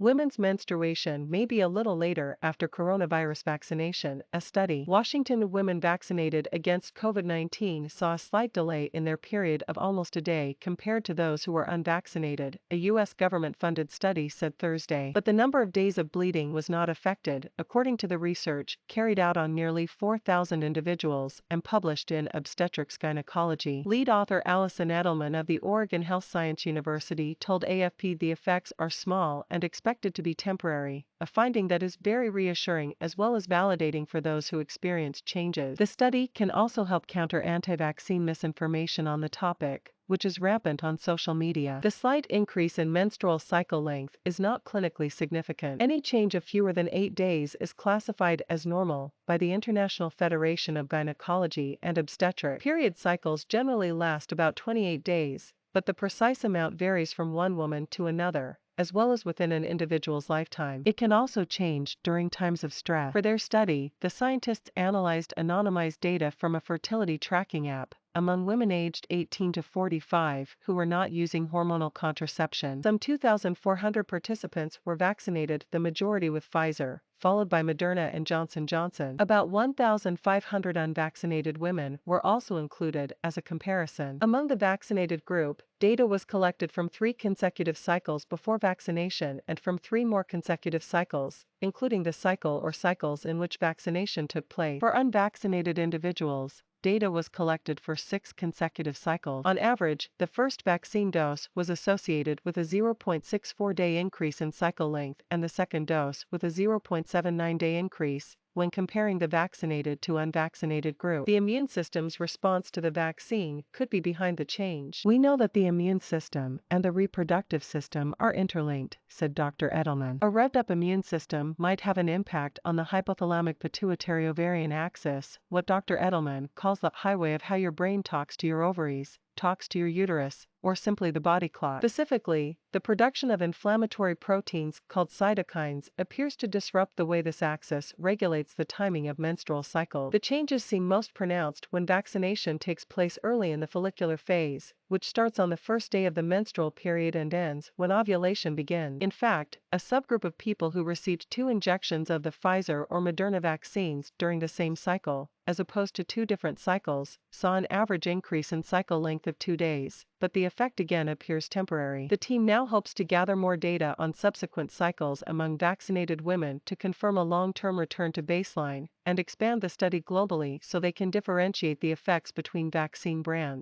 Women's menstruation may be a little later after coronavirus vaccination. A study, Washington women vaccinated against COVID-19 saw a slight delay in their period of almost a day compared to those who were unvaccinated, a U.S. government-funded study said Thursday. But the number of days of bleeding was not affected, according to the research carried out on nearly 4,000 individuals and published in Obstetrics Gynecology. Lead author Allison Edelman of the Oregon Health Science University told AFP the effects are small and expected to be temporary, a finding that is very reassuring as well as validating for those who experience changes. The study can also help counter anti-vaccine misinformation on the topic, which is rampant on social media. The slight increase in menstrual cycle length is not clinically significant. Any change of fewer than 8 days is classified as normal by the International Federation of Gynecology and Obstetrics. Period cycles generally last about 28 days, but the precise amount varies from one woman to another, as well as within an individual's lifetime. It can also change during times of stress. For their study, the scientists analyzed anonymized data from a fertility tracking app among women aged 18 to 45 who were not using hormonal contraception. Some 2,400 participants were vaccinated, the majority with Pfizer, followed by Moderna and Johnson & Johnson. About 1,500 unvaccinated women were also included as a comparison. Among the vaccinated group, data was collected from 3 consecutive cycles before vaccination and from 3 more consecutive cycles, including the cycle or cycles in which vaccination took place. For unvaccinated individuals, data was collected for 6 consecutive cycles. On average, the first vaccine dose was associated with a 0.64-day increase in cycle length and the second dose with a 0.79-day increase when comparing the vaccinated to unvaccinated group. The immune system's response to the vaccine could be behind the change. We know that the immune system and the reproductive system are interlinked, said Dr. Edelman. A revved-up immune system might have an impact on the hypothalamic pituitary ovarian axis, what Dr. Edelman calls the highway of how your brain talks to your ovaries, talks to your uterus, or simply the body clock. Specifically, the production of inflammatory proteins called cytokines appears to disrupt the way this axis regulates the timing of menstrual cycles. The changes seem most pronounced when vaccination takes place early in the follicular phase, which starts on the first day of the menstrual period and ends when ovulation begins. In fact, a subgroup of people who received 2 injections of the Pfizer or Moderna vaccines during the same cycle, as opposed to 2 different cycles, saw an average increase in cycle length of 2 days, but the effect again appears temporary. The team now hopes to gather more data on subsequent cycles among vaccinated women to confirm a long-term return to baseline and expand the study globally so they can differentiate the effects between vaccine brands.